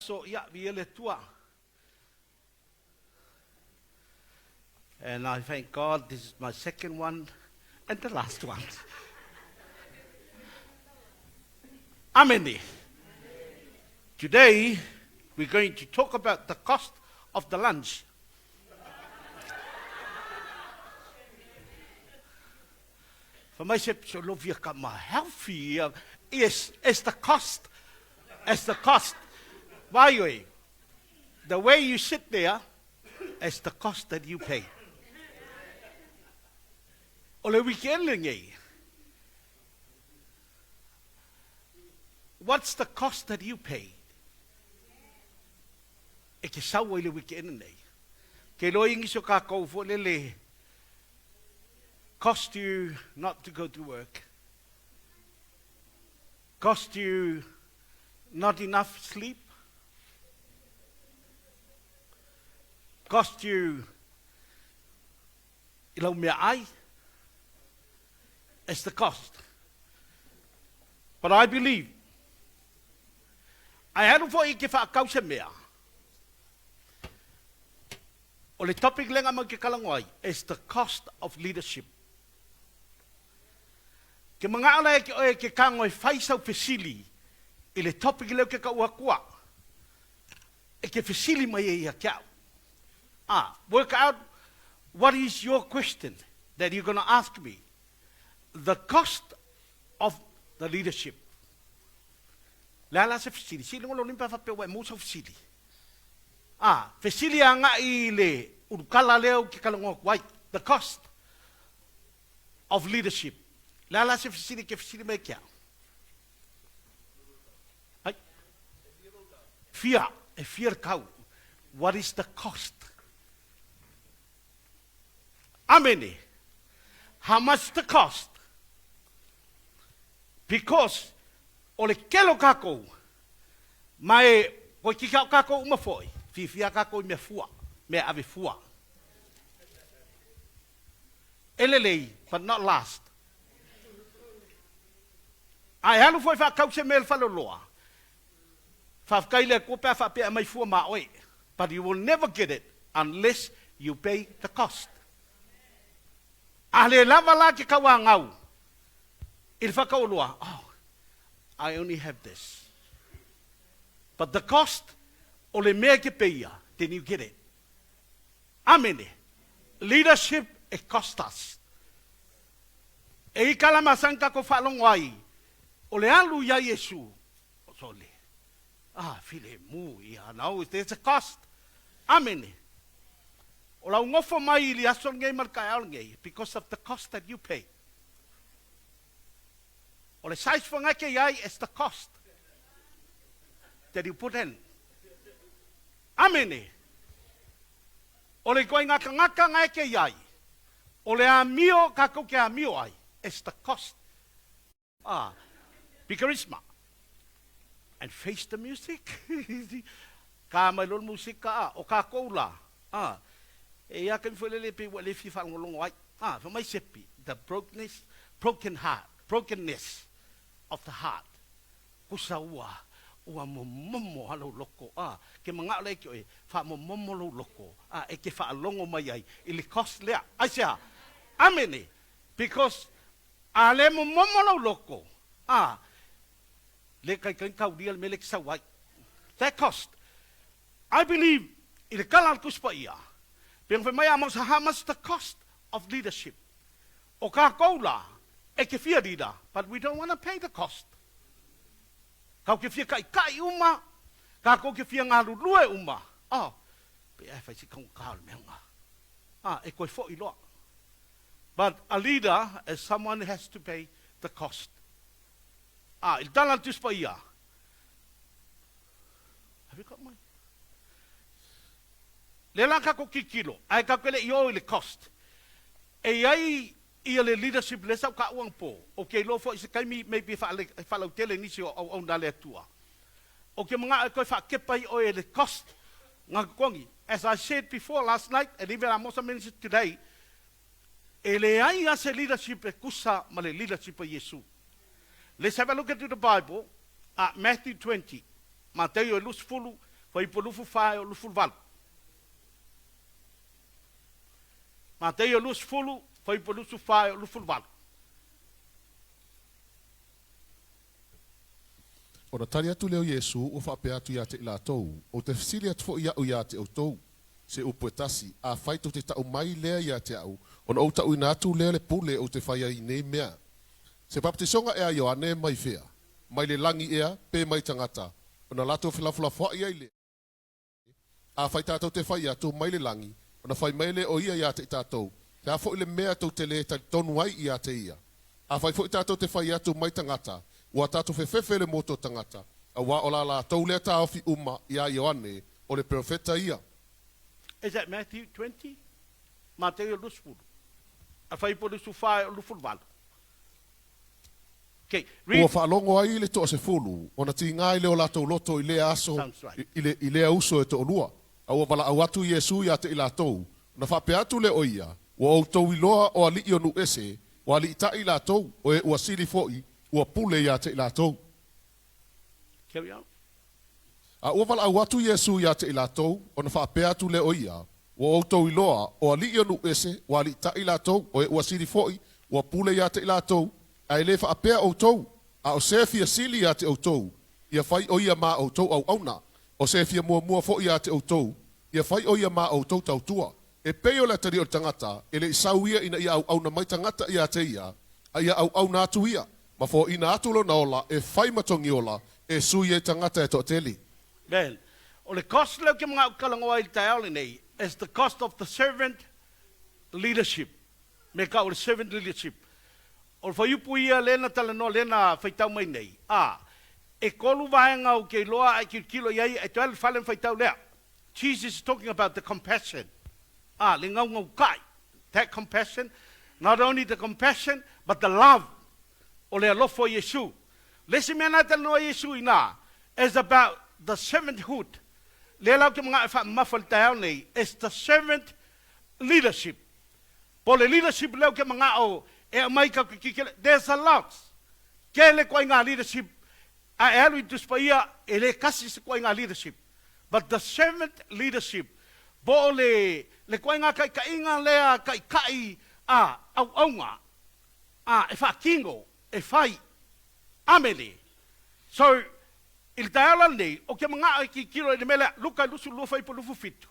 So yeah, viele tua. And I thank God this is my second one and the last one. Amen. Today we're going to talk about the cost of the lunch. For myself, so love you come healthy is the cost. As the cost. Why? The way you sit there is the cost that you pay. Ole weekend ngi. What's the cost that you pay? E ke sawa ile weekend nei. Ke loingi so ka kou fo lele. Cost you not to go to work. Cost you not enough sleep. Cost you ilau mea ai. It's the cost. But I believe I had for I ke whaakau se mea. O le topic lenga mo ke kalangoi is the cost of leadership. Ke mga ala e ke oe ke kangoi whaisau fesili I le topic leo ke ka uakua. E ke fesili mai e ia kiau. Work out what is your question that you're going to ask me. The cost of the leadership. Lala se fesili. Sili ngolo limpa whapewa e mousa fesili. Fesili anga I le urukala leo ke kalangok wai. The cost of leadership. Lala se fesili ke fesili mai kiau. Fear kau. What is the cost? Amen. How much the cost? Because ole kelo kako mai ko kika kako uma foi. Fifia kako me fua, me ave fua. Elelei, but not last. I halu foi fa kause mel faloloa. But you will never get it unless you pay the cost. I only have this. But the cost, then you get it. Amen. Leadership, it costs us. Now there's a cost. Amen. Because of the cost that you pay. Is the cost that you put in. Amen. It's the cost. Charisma. And face the music. Ka mai lol music ka o ka koula. E ya kan folele pe wale fi fa ngolong wai. For my sepi, the brokenness of the heart. Kusawa ua momo halo loko. Ke mga le ke e fa momo lo loko. E ke fa longo mai ai. Ili cost lea. Asia. Amen. Because ale momo lo loko. That cost. I believe in the Kalan Kuspaia. How much the cost of leadership? Oka-Cola, ekefia leader, but we don't want to pay the cost. Kau kefia kai uma, kako kefia ngarulue uma. Fai si kong kahal menga. Ekoi fo ilo. But a leader, as someone has to pay the cost. Il dalan tuspaia. Have you got mine? Lela kako kikilo. Ai kakele io ile cost. E ai ia le leadership le sau ka uang po. Okay, lo fo is kai mi maybe fa lo tele nisi o ndale tua. Okay, mga ko fa kepai o le cost. Ngakongi. As I said before last night, and even I must mention today, ele ai ase leadership e kusa ma le leadership o Yesu. Let's have a look into the Bible. Matthew 20. Mateo lusfulu, faipolufu faio lufulvalu. Mateo lusfulu, faipolufu faio lufulvalu. Ona tali atu leo Yesu o whapea atu ia te ila tou, o te fisili atu fo ia o ia te o tou, se upo tasi, a whaito te tau mai lea ia te au, ona o tau ina atu lea le pule o te whaia i nei mea. Se papatisonga ea Ioane mai fea, mai le langi ea, pe mai tangata, ona lato filafula fwa ia ile. A whaita tau te whaia atu mai le langi, ona whai mai le o ia te tātou, te a fo ile mea tau te le ta tonu ai ia te ia. A whai fo i tātou te whaia atu mai tangata, ua tātou whewhewe le moto tangata, a wā o la tau lea tā ofi uma ia Ioane o le profeta ia. Is that Matthew 20? Mateo lusfulu. A whai po lusu whae o lufulvalu. Okay, ua whaalongo ai le toa se fulu, ona ti ngai leo latou loto i lea aso, i lea uso e to olua. A ua wala au atu Yesu ia te i latou, na whape atu le oia, ua au tau iloa o ali i onu ese, o ali i ta i latou, o e ua siri foi, ua pule ia te i latou. Carry on. A ua wala au atu Yesu ia te i latou, ona whape atu le oia, ua au tau iloa o ali i onu ese, o ali i ta i latou, o e ua siri foi, ua pule ia te i latou, a ele fa apea o tou, a o sefia sili ia te o tou, ia fai o ia ma o tou au auna, o sefia mua fo ia te o tou, ia fai o ia ma o tou tau tua, e peo le tari o tangata, ele i sau ia ina ia au auna mai tangata ia te ia, a ia au auna atu ia, ma fo ina atulo na ola, e fai matongi ola, e sui e tangata e to teli. Ben, o le cost leo ke mga ukalangoa i taeole nei, is the cost of the servant leadership. Me ka o le servant leadership. O le whaiupu ia lena talanoa lena whaitau mai nei. E kolu vahenga o ke loa ai ki kilo iai, e tuale whalen whaitau lea. Jesus is talking about the compassion. Le ngau ngau kai. That compassion, not only the compassion, but the love. O le alofo Yesu. Lesi mena talanoa Yesu ina, is about the servanthood. Le lau ke mga e mawhal tau nei, is the servant leadership. Po le leadership leo ke mga o, there's a lot. Kele kwa inga leadership. A elu tuspaia ele kasi se kwa inga leadership. But the servant leadership, bo le kwa inga kai inga lea kai au aunga. E fa kingo, e fai amele. So il taala nei o ke mga ki kilo le mele luka lusu lu fai po lufu fitu.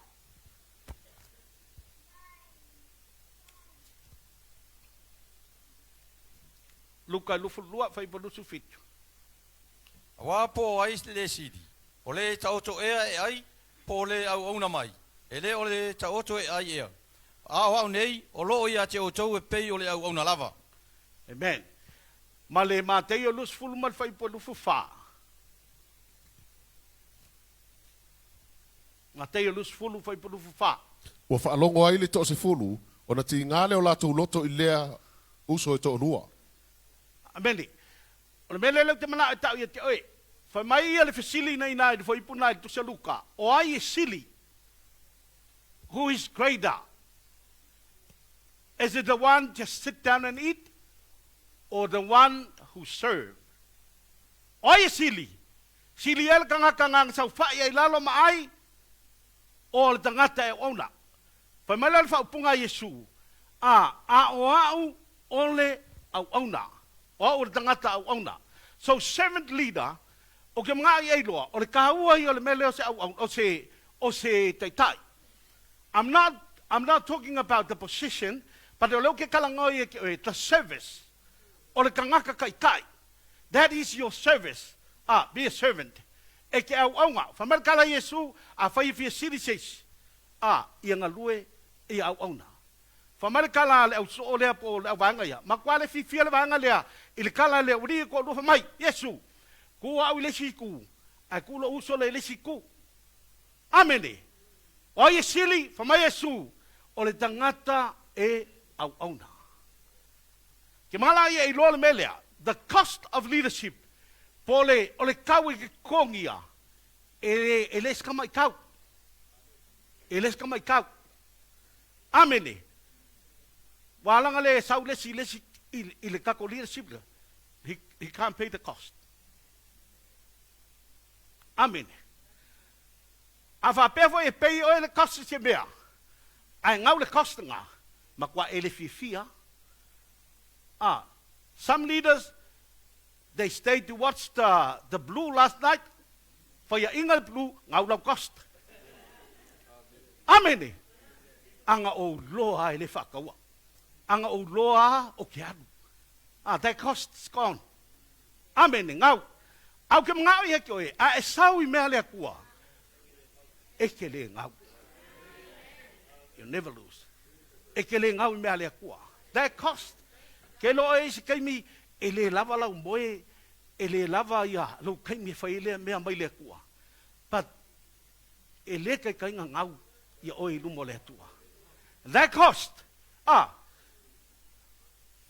Luka lufu lua fai po lusu fitu. Wa po ai le sidi. O le tauto e ai po le au ona mai. Ele o le tauto e ai e. A nei o lo ia te o tau e pei o le au ona lava. Amen. Ma le Mateo lusfulu mal fai po lufu fa. Mateo lusfulu fai po lufu fa. Ua whaalongo ai le to se fulu, ona ti ngale o latou loto i lea uso e to olua. Ameni. O le mele leo te mana e tau ia te oe. Whai mai ia le fesili nei nai, le whaipu nai, tu se luka. O ai e sili. Who is greater? Is it the one just sit down and eat? Or the one who serve? O ai e sili. Sili el kanga sau whai ai lalo ma ai. O le tangata e ona. Whai mai le whaupunga Yesu. O le au ona. O le tangata au auna. So servant leader, o ke mga i loa, o le kaua i o le mele o se au auna, o se taitai. I'm not talking about the position, but o leo ke kalangoi e the service. O le kangaka kai. That is your service. Be a servant. E ke au auna. Whamar kala Yesu, a whai fia sirises. I ngalue i au auna. Whamarikala le au so lea po le au vanga ia. Makwale fi fia le vanga lea. Ili kala le uri ko lufa mai. Yesu. Kua au lesi ku. Ai kula uso le lesi ku. Amene. O ye sili whamai Yesu. O le tangata e au auna. Ke mala ia i loa le melea. The cost of leadership. Po le, o le kau i ke kongia. E les kama i kau. E les kama i kau. Amene. Walanga le sau lesi i le kako leadership le. he can't pay the cost. Amen. Afa pefo e pay o le cost se mea. Ai ngau le cost nga. Makwa ele fifia. Some leaders, they stayed to watch the blue last night. For your ingal blue, ngau lau cost. Amen. Anga o loa ele whakaua. Anga o loa o ke anu. That cost is gone. Amen. Ngau. Au ke ngau ia ke oe. A e sau I mea lea kua. E ke le ngau. You never lose. E ke le ngau I mea lea kua. That cost. Ke lo e se kaimi e le lava lau moe. E le lava ia. Lo kaimi whai lea mea mai lea kua. But e le kai kainga ngau. Ia oe lumo lea tua. That cost.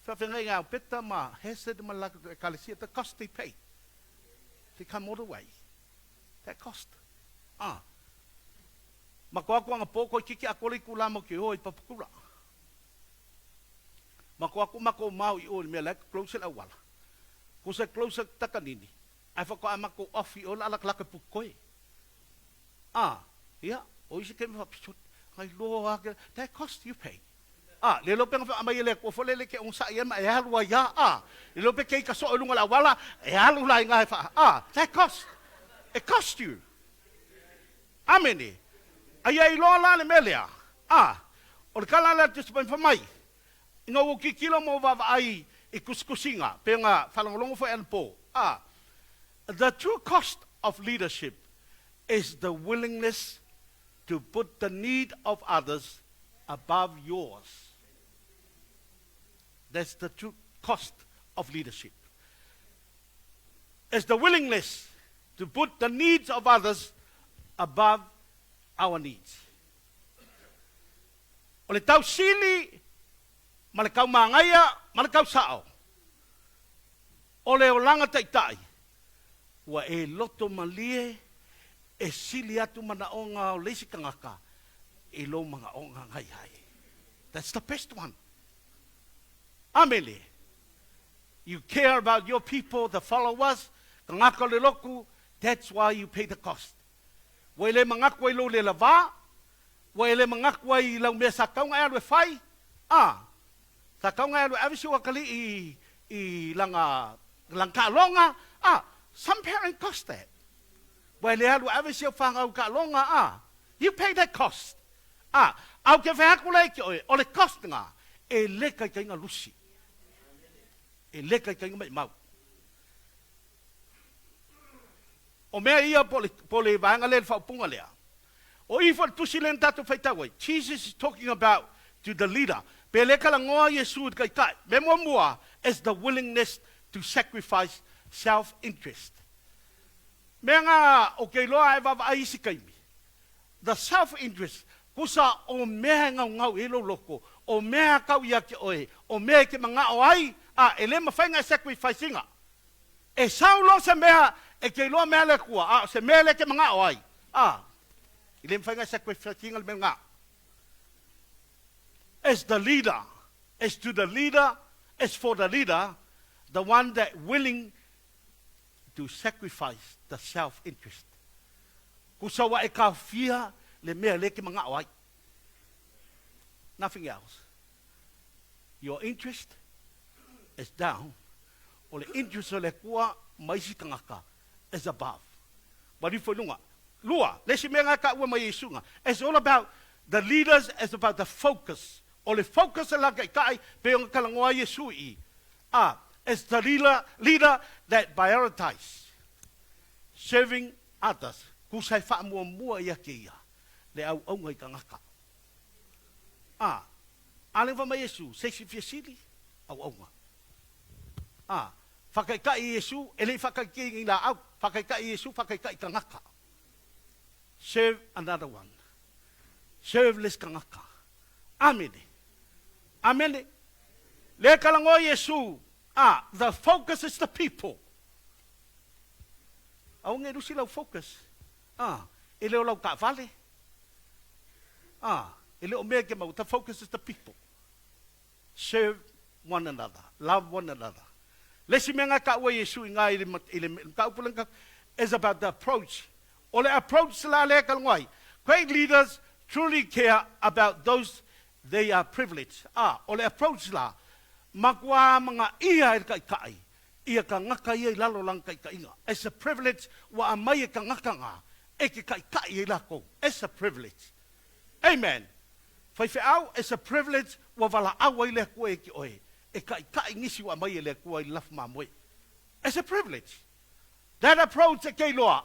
Whawhengai ngā peta ma hese de malaka e kalesia. The cost they pay. They come all the way. That cost. Ma koa koa ngā pōko I kiki a kore ku lama ki o I Papakura. Ma koa koa mako mau I o mea laka closer la wala. Ko se closer takanini. Ai whakoa mako ofi o la alakalaka pukoe. Yeah. O isi kemi whapisot. Ai loa ake. That cost you pay. Le lope nga whaamai ele kua wholele ke onsa I ema e halua ia. Le lope kei ka soa lunga la wala. E halu lai ngai wha. That cost. It cost you. Amene. Ai ai loa la le melea. O le kala la te sipai whamai. Inga uki kilo mo wawa ai I kuskusinga. Pe nga whalangolongo fo elpo. The true cost of leadership is the willingness to put the need of others above yours. That's the true cost of leadership. It's the willingness to put the needs of others above our needs. O le tau sili, ma le kau mangaya, ma le kau sao. O le olanga taitai, wa e loto malie, e sili atu mana o ngā o leisi kangaka, e lo mga o ngā ngai hai. That's the best one. Amele. You care about your people, the followers, kangaka le loku, that's why you pay the cost. Wa ele mangakwa I lo le lava, wa ele mangakwa I lau mea sakaunga alu e whai, sakaunga alu avisi wakali I langka longa, some parent cost that. Wa ele alu avisi whangau ka longa, you pay that cost. Au ke whehakula ki oe, o le cost ngā, e leka I kainga lusi. E leka I kainga mai mau. O mea ia po le vanga le whaupunga lea. O ifa tusi len tatu whaitawai. Jesus is talking about to the leader. Pe leka la ngoa Yesu kai kai. Me mua is the willingness to sacrifice self-interest. Mea ngā o kei loa e wawa aisi kaimi. The self-interest. Kusa o mea ngau ilo loko. O mea kau ia ke oe. O mea ke mga o ai. E le mawhainga sacrificing. E saulo se mea e ke loa mea le kua. Se mea le ke mga o ai. I le mawhainga sacrificing al mea. As the leader. As to the leader. As for the leader. The one that willing to sacrifice the self-interest. Kusa wa e ka fia le mea le ke mga o ai. Nothing else. Your interest is down. O le interest o le kua maisi kangaka is above. Marifo lunga. Lua, lesi mea ngā ka ua mai isunga. It's all about the leaders, it's about the focus. O le focus e laka I kai pe o kalangoa Yesu I. It's the leader that prioritize serving others. Kusai wha mua ia ke ia. Le au ngai kangaka. Ale wa mai Yesu, seisi fiasili, au nga. Whakaikai Yesu, ele whakaikai la au, whakaikai Yesu, whakaikai kangaka. Serve another one. Serve less kangaka. Amen. Amen. Le kalango Yesu, the focus is the people. Au nge rusi lau focus. Ele o lau ka vale. Ele o mea ke mau, the focus is the people. Serve one another. Love one another. Lesi menga ka ua Yesu inga ile ka upulang is about the approach. Ole approach la le kalngoi. Great leaders truly care about those they are privileged. Ole approach la magwa mga ia kai kai. Ia ka ngaka ia lalo lang kai kai inga. It's a privilege wa amai ka ngaka nga. Eke kai kai la ko. It's a privilege. Amen. Fai au, it's a privilege wa wala awa le koe ki oe. E kai kai ngisi wa mai le koe laf mamoe. It's a privilege. That approach e kei loa.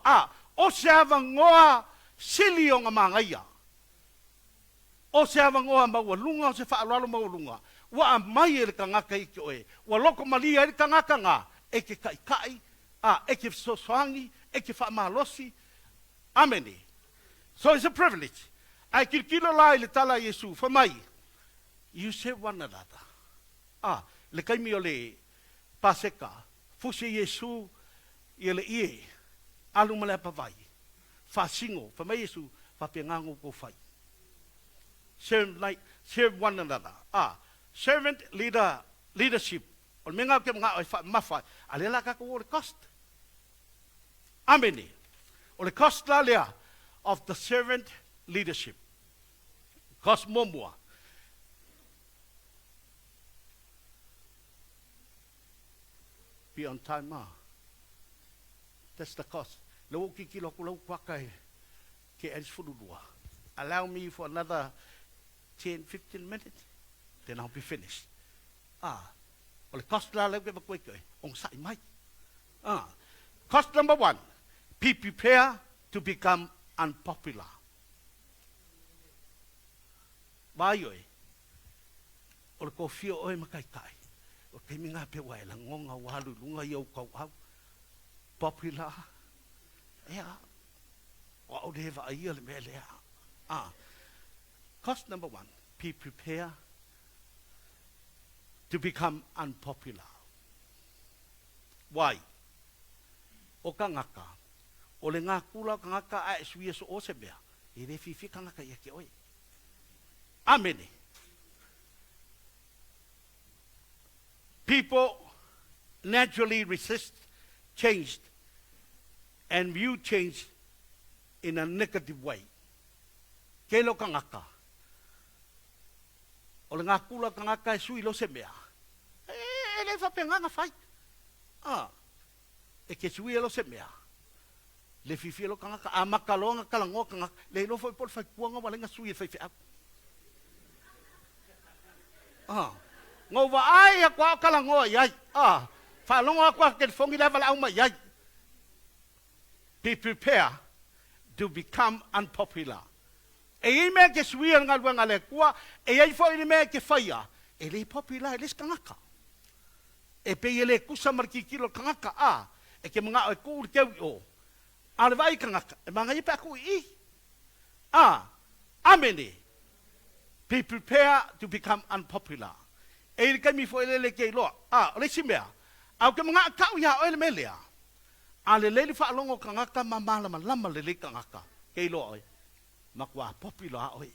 O se ava ngoa sili o ngā mangaia. O se ava ngoa maua lunga, o se whaalalo maua lunga. Wa a mai e le kangaka i ki oe. Wa loko malia e le kangaka ngā. E ke kai kai, e ke sosoangi, e ke whaamalosi. Ameni. So it's a privilege. Ai kilo lai le tala Yesu, for mai. You serve one another. Le kaimi o le paseka. Fuse Yesu, i le ie. Alu male pavai. Fasingo, for mai Yesu, fapengango ko fai. Serve one another. Servant leadership. O menga ke mga oi mafai. Alela ka ko le cost. Ameni. O le cost la lea of the servant leadership. Cost momua. Be on time, That's the cost. Lau kiki loko lau kwakai ke eris furulua. Allow me for another 10, 15 minutes, then I'll be finished. O le cost la lau ke makoi koe, ong sai mai. Cost number 1, be prepared to become unpopular. Vai oi. O le kofia oi makai kai. O ke minga pe wai la ngonga walu lunga iau kau au. Popular. O au deva ia le mele. Cost number 1. Be prepared to become unpopular. Why? O kangaka. O le ngā kula kangaka a suia so o se mea. E re fifi kangaka ia ke oi. Amen. People naturally resist change and view change in a negative way. Kelo kangaka. O le ngā kula kangaka e sui lo se mea. E le whapenganga whai. E ke sui lo se mea. Le fifi lo kangaka. A makalonga kalango kangaka. Le lo foi por whai kuanga walenga sui e whai whiau. Ngō wa ai a kua kalangoa iai. Whalongo a kua ke whongi lewa la auma iai. Be prepared to become unpopular. E i mea ke suia ngā luanga le kua, e ai fo i mea ke whaia, e le popular, e les kangaka. E pe i le kusa mariki kilo kangaka, e ke mga oe kūri keu i o. A le vai kangaka, e mga i pe aku i. Amene. Be prepared to become unpopular. E le kaimi fo ele le kei loa. O le simea. Au ke mga akau ia o ele melea. A le leili whaalongo kangaka mamalama lama le le kangaka. Kei loa oi. Makua popular oi.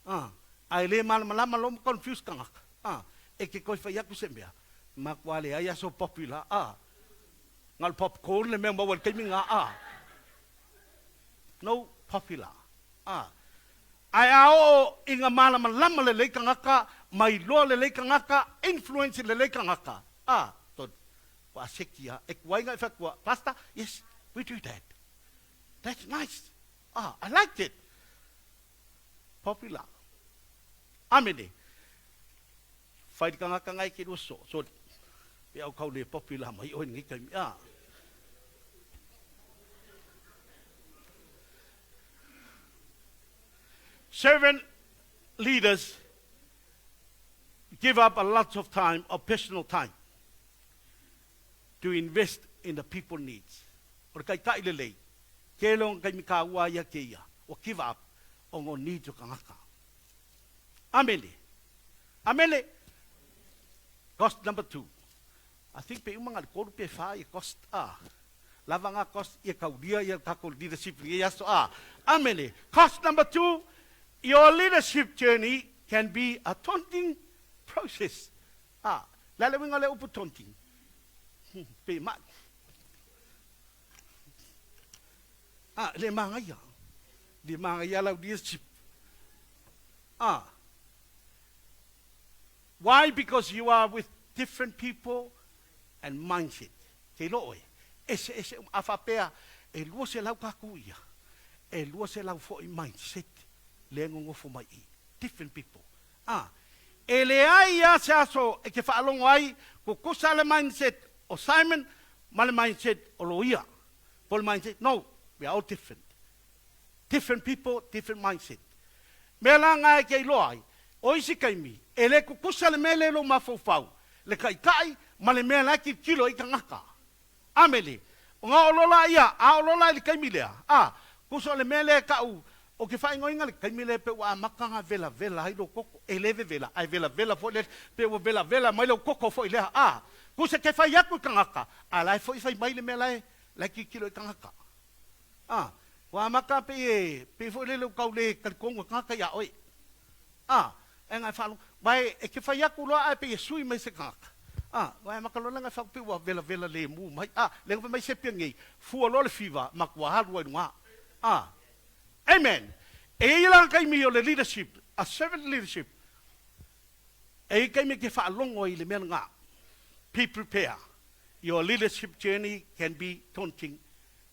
A le malama lama lomo confuse kangaka. E ke koi whaiaku se mea. Makua le aia so popular. Ngal popcorn le mea mawal kaimi ngā. No popular. Ai ao inga malama lama le le kangaka, mai loa le le kangaka, influence le le kangaka. Tod, wa sekia, ek wainga e whakua, Pastor, yes, we do that. That's nice. I liked it. Popular. Amene. Whai kangaka ngai ki ruso, so, pe au kau le popular, mai oi ngi kaimi. Servant leaders give up a lot of time, of personal time, to invest in the people needs. O kai kai lelei, kelong kai mika ua ia ke ia, o give up on o needs o kangaka. Amele. Amele. Cost number 2. I think pe umanga le koru pe wha cost lavanga cost ia kaudia ia kako leadership ia so Amele. Cost number 2. Your leadership journey can be a daunting process. Lale winga le upu tonting. Pe mat. Le mangaya. Le mangaya lau leadership. Why? Because you are with different people and mindset. Te loe. Ese afapea e lua se lau kakuia. E lua se lau fo i mindset. Le ngofo mai i. Different people. E le ai ia se aso e ke whaalongo ai ko kosa le mindset o Simon ma le mindset o Loia. Po le mindset, no, we are all different. Different people, different mindset. Mea la ngai kei loa ai, o isi kaimi, e le ko kosa le mele lo mafofau, le kai ma le mea la ki kilo i ka ngaka. Amele, o ngā olola ia, a olola i le kaimi lea, kosa le mele ka u, o ke whaingo inga le kaimile pe wa makanga vela hai lo koko e leve vela ai vela fo le pe wa vela mai lo koko fo ile ku se ke whai aku kangaka a lai fo i whai mai le me lai ki kilo i kangaka wa maka pe fo le lo kau le kalkongo kangaka ya oi e ngai whalu mai e ke whai aku loa ai pe e sui mai se kangaka wa maka lo langa whau pe wa vela le mu mai le mai se piangi fu lo le fiva makwa halu ai nga Amen. E ilang kay mi le leadership, a servant leadership. E kay mi ke whaalongo i le mea nga. Be prepare. Your leadership journey can be daunting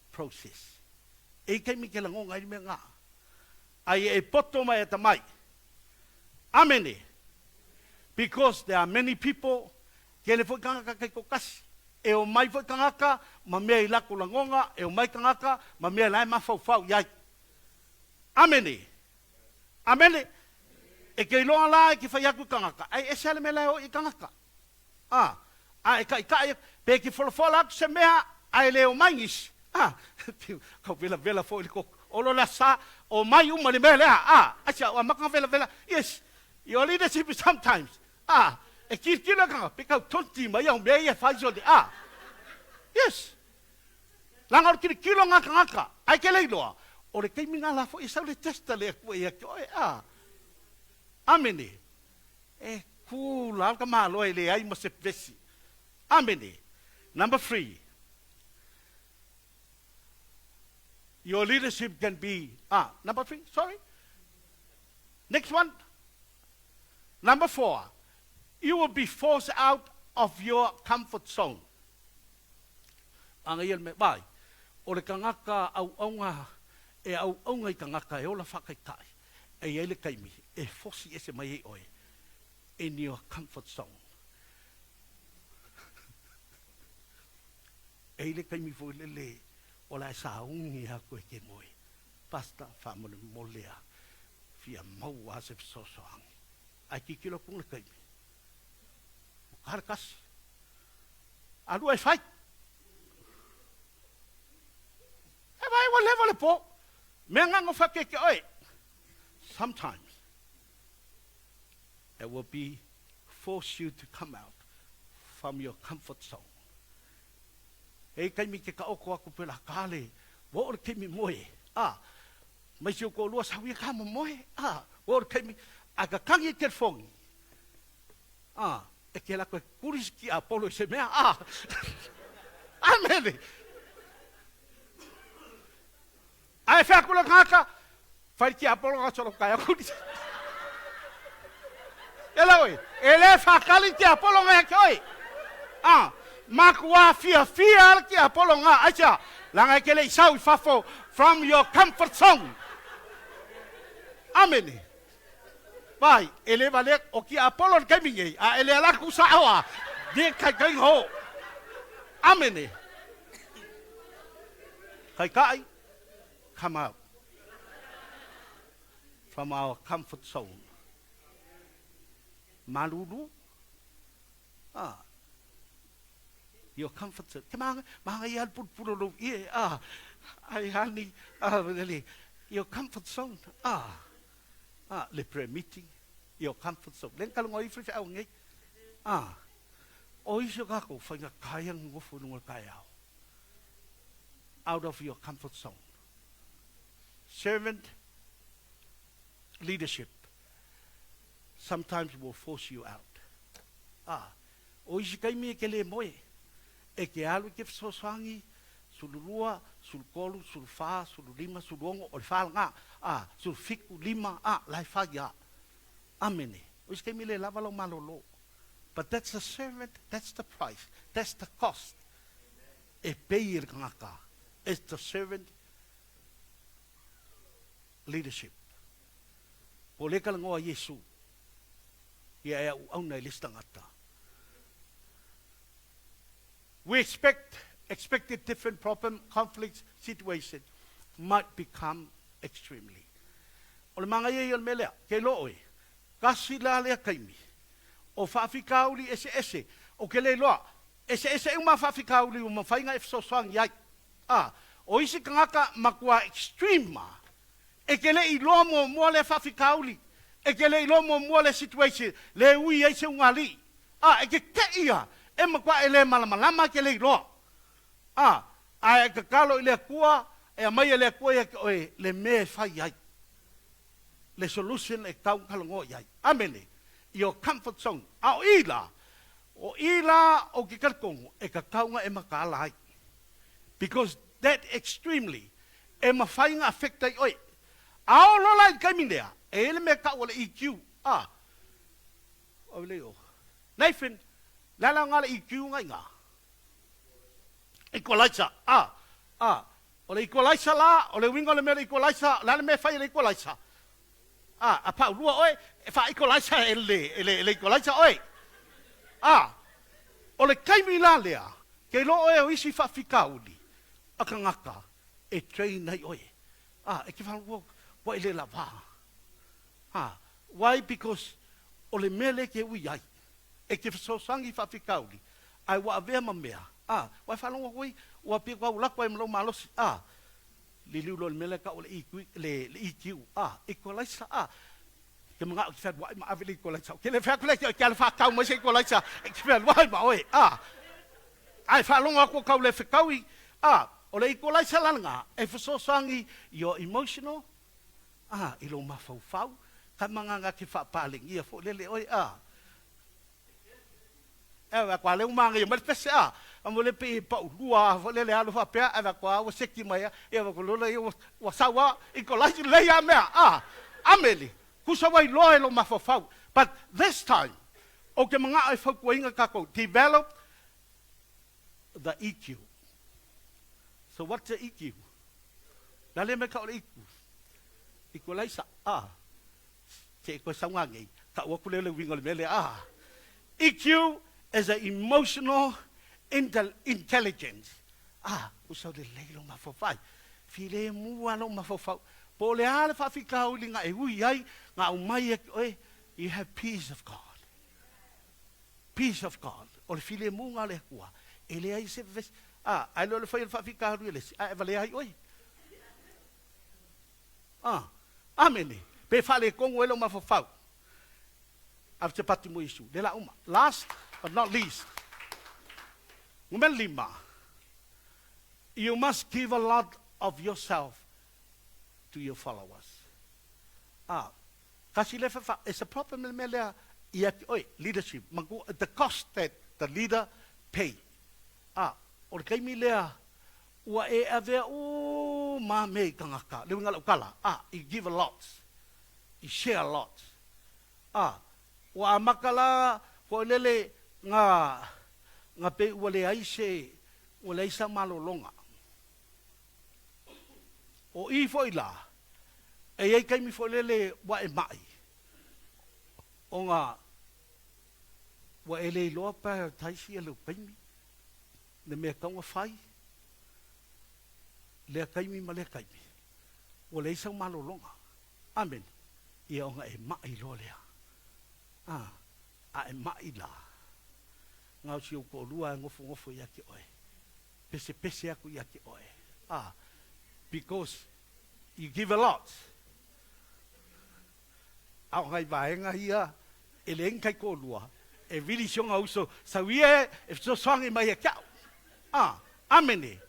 process. E kay mi ke langonga i le mea nga. Ai e poto mai ata mai. Amen. Because there are many people ke le foi kangaka kay kokasi. E o mai foi kangaka, ma mea i lako langonga, e o mai kangaka, ma mea lai mafau iai. Amene. Amene. E kei loa la e ki whai aku kangaka. Ai e sele me leo i kangaka. E kai pe ki wholofola aku se mea ai leo maingis. Kau vela fo i koko. Olo la sa o mai uma le mea lea. Asia o maka vela. Yes. Your leadership is sometimes. E ki kila kanga. Pe kau tonti mai au mea i e whai so de. Yes. Langar kiri kilo ngā kangaka. Ai ke leiloa. O le keimi ngā lafo i sau le testa le kua i aki oe Amene. E kūla ka mālo e le ai ma se pesi. Amene. Number 3. Your leadership can be, number 3, sorry. Next one. Number 4. You will be forced out of your comfort zone. Anga iel me bai. O le kangaka au aunga e au ngai kangaka e ola whakaitai. E ele kaimi, e fosi e se mai e oe. In your comfort zone. E ele kaimi fo lele, ola e sa ungi ha koe ke moe. Pasta whamone molea, fia maua se sosoang. Ai ki kilo kung le kaimi. Karakas. Alu e whai. E vai wa lewa le po. Mea ngango whakeke oi. Sometimes it will be force you to come out from your comfort zone. E kai mi ke ka oko aku pela kale. Wo ore ke mi moe. Mai si o ko lua sawi ka mo moe. Wo ore ke mi aga kangi ke fongi. E ke la koe kuris ki Apollo se mea. Amen. Ai fa kula kaka. Fai ki Apollo ka solo kaya kuris. Ela oi. Ele fa kali ki Apollo nga ke oi. Makwa fia ki Apollo nga acha. Langa ke le isau fafo from your comfort zone. Amen. Bai, ele vale o ki Apollo ke mingi. Ele ala ku sa awa. Dia kai ho. Amen. Kai come out from our comfort zone. Malulu. Your comfort zone. Kemang mahayal pulpulolo. Ai hani really. Your comfort zone. Le prayer meeting. Your comfort zone. Len kalong oi free au ngai. Oi so ka ko fa nga kayang ngo fu ngol kayao. Out of your comfort zone. Servant leadership sometimes will force you out. O isi kaimi e ke le moe. E ke alu ke fisosoangi, sululua, sulukolu, sulufa, sululima, suluongo, o le whaalanga, sulufiku, lima, lai whaia. Amene. O isi kaimi le lava lau malolo. But that's the servant, that's the price, that's the cost. E pei e ngaka. It's the servant leadership. O le kalangoa Yesu. Ia ea uauna i listangata. We expected different problem, conflicts, situations might become extremely. O le manga ia o le melea, ke loe, kasi la lea kaimi. O whaafikauli ese, o ke le loa, ese uma whaafikauli o mawhainga e whasosoang iai. O isi kangaka makua extreme ma, e ke le ilo mo mua le whaafikauli, e ke le ilo mo mua le situation, le ui eise ungali. E ke ia, e makua e le malamalama ke le ilo. E kakalo i le kua, e amai e le kua e oe, le me whai iai. Le solution e kau kalango iai. Amene. Your comfort zone. O ila o ke karkongo e ka kaunga e makala hai. Because that extremely e mawhainga affecta i oi. Ao lola i kaimindea, e ele me ka wale EQ. O leo. Nathan, lala ngala EQ ngai ngā. Equalizer. O le equalizer la, o le wingo le mele equalizer, lala me whai le equalizer. A pau lua oi, e wha equalizer ele equalizer oi. O le kaimi la lea, ke lo oi o isi wha whikauli, a ka ngaka, e train nei oi. E ke wha wa ele la wā. Why? Because o le mele ke ui ai. E ke whasosangi wha whikauli, ai wa avea ma mea. Wai whalonga koi, ua pia kwa ulakwa e mlo malosi. Le liulo le mele ka o le EQ, equalizer, ke mga o ki whad wai ma awe le equalizer, ke le whakule ke ale whakau mai se equalizer, ke whad wai ma oe, ai whalonga ko kau le whikaui, o le equalizer langa, e whasosangi your emotional, ilo mawhau, ka mga nga ke whapaling, ia fo lele oe, ewa kwa le umanga i malipese amole pe pa ulua vole le alu fa ewa kwa o seki mai ewa ko lola o sawa I ko lai le ya me ameli kusa wai loe lo mafofau. But this time o ke mga ai fa ko inga ka ko develop the EQ. So what's the EQ? Dale me ka o EQ equalizer ke ko sanga ngai ka o ko le wingo le mele EQ is an emotional intelligence. Usaw le leilo mafofai. File mua lo mafofau. Po le ale fa fika uli nga e hui ai nga umai e you have peace of God. Peace of God. O le file mu nga le kua. E le ai se ves. Ai lo le fa fa fika uli le. E vale ai oi. Amene. Pe fa le kongo lo mafofau. After pati mo isu. De la uma. Last but not least. Number 5. You must give a lot of yourself to your followers. Kasi le fa it's a problem le mele leadership. The cost that the leader pay. O le kaimi lea ua e ave o ma me kangaka. Le winga ukala. You give a lot. You share a lot. Ua makala ko lele nga pe ua le aise ua le aisa malolonga. O I fo ila e ei kaimi fo lele wa e mai. O nga wa e le loa pa taisi e le kaimi le mea kaunga whai le kaimi ma le kaimi o le aisa malolonga. Amen. Ia o nga e mai lo lea. A e mai la. Ngau si o ko lua ngofo ia ki oe. Pese aku ia ki oe. Because you give a lot. Au ngai vaenga ia e le ngai ko lua. E vili shonga uso sa wie e so songi mai e kau. Amene.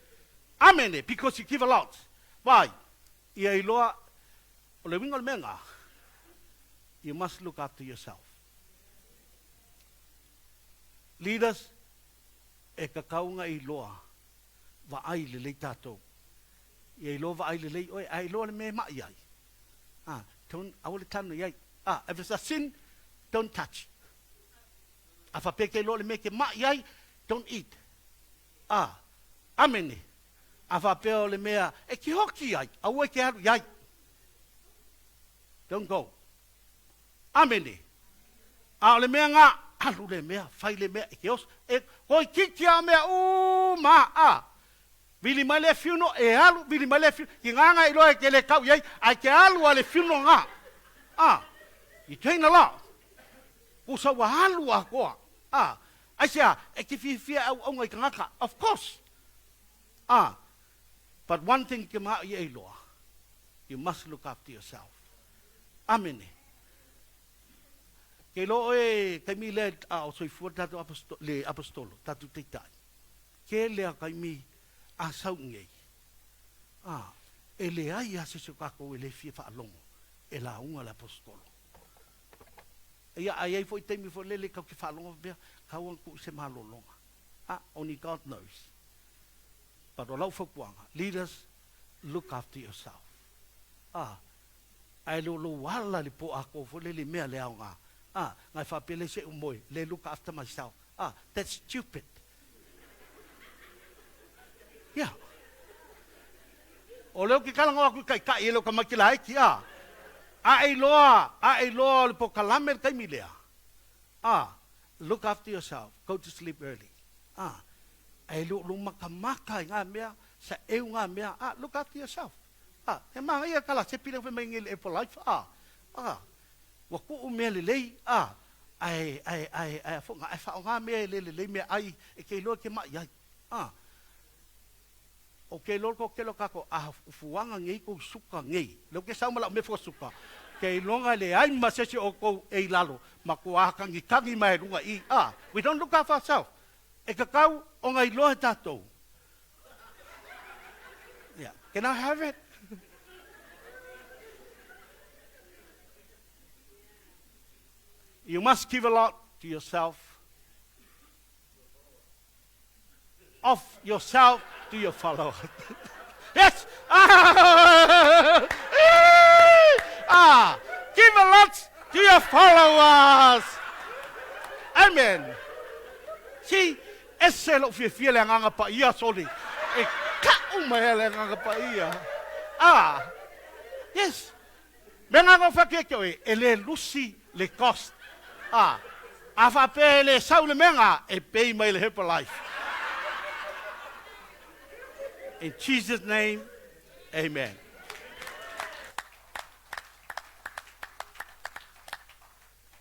Amene because you give a lot. Why? Ia I loa o le wingo le menga. You must look after yourself. Leaders, e kakaunga I loa, wa ai le lei tātou. I loa wa ai le lei, oi, ai loa le me mai ai. Don't, I will tell you, if it's a sin, don't touch. If a peke loa le me ke mai ai, don't eat. Amene. If a peo le mea, e ki hoki ai, au e ke haru iai. Don't go. Amene. A le mea ngā, alu le mea, fai le mea, e ke os, e hoi kiki a mea, Vili mai le fiuno, e alu, vili mai le fiuno, ki nganga I loa e ke le kau iai, ai ke alu a le fiuno ngā. I teina la. Usa wa alu a koa. Ai sea, e ki fia au ngai ka ngaka, of course. But one thing ke maa I loa, you must look after yourself. Amene. Ke lo e kai mi le o soifua tatu le apostolo, tatu teitai. Ke lea kai mi a sau ngei. E le ai a se kako e le fia whaalongo, e la unga le apostolo. Ia ai foi teimi fo lele kau ki whaalongo bea, kau ang ku se malolonga. Only God knows. But o lau whakuanga, leaders, look after yourself. Ai lo wala li po ako fo lele mea le au ngā. Ngai whapele se umoi, le look after myself. That's stupid. Yeah. O leo ki kalanga aku kai elo ka makila ki ai loa le po kalame kai milea. Look after yourself. Go to sleep early. Ai lo makamaka ngā mea sa eu ngā mea. Look after yourself. He maha ia kala se pila mai ngele for life. Wa ku mea le lei. Ai fo ngā mea le mea ai e ke loa ke mai ai. O ke loko ke lo kako fuanga ngei ko suka ngei. Lo ke sauma la me fo suka. Ke longa le ai masese o ko e lalo ma ko akangi kangi mai runga I. We don't look after ourselves. E kakau o ngai loa tatou. Yeah. Can I have it? You must give a lot to yourself. Of yourself to your followers. Yes. Give a lot to your followers. Amen. See, ese lo fie le nganga pa ia soli. E ka umai le nganga pa ia. Yes. Menga ngo fakia koe ele lusi le cost. Afa pe le saule menga e pay mai le hepa life. In Jesus' name, amen.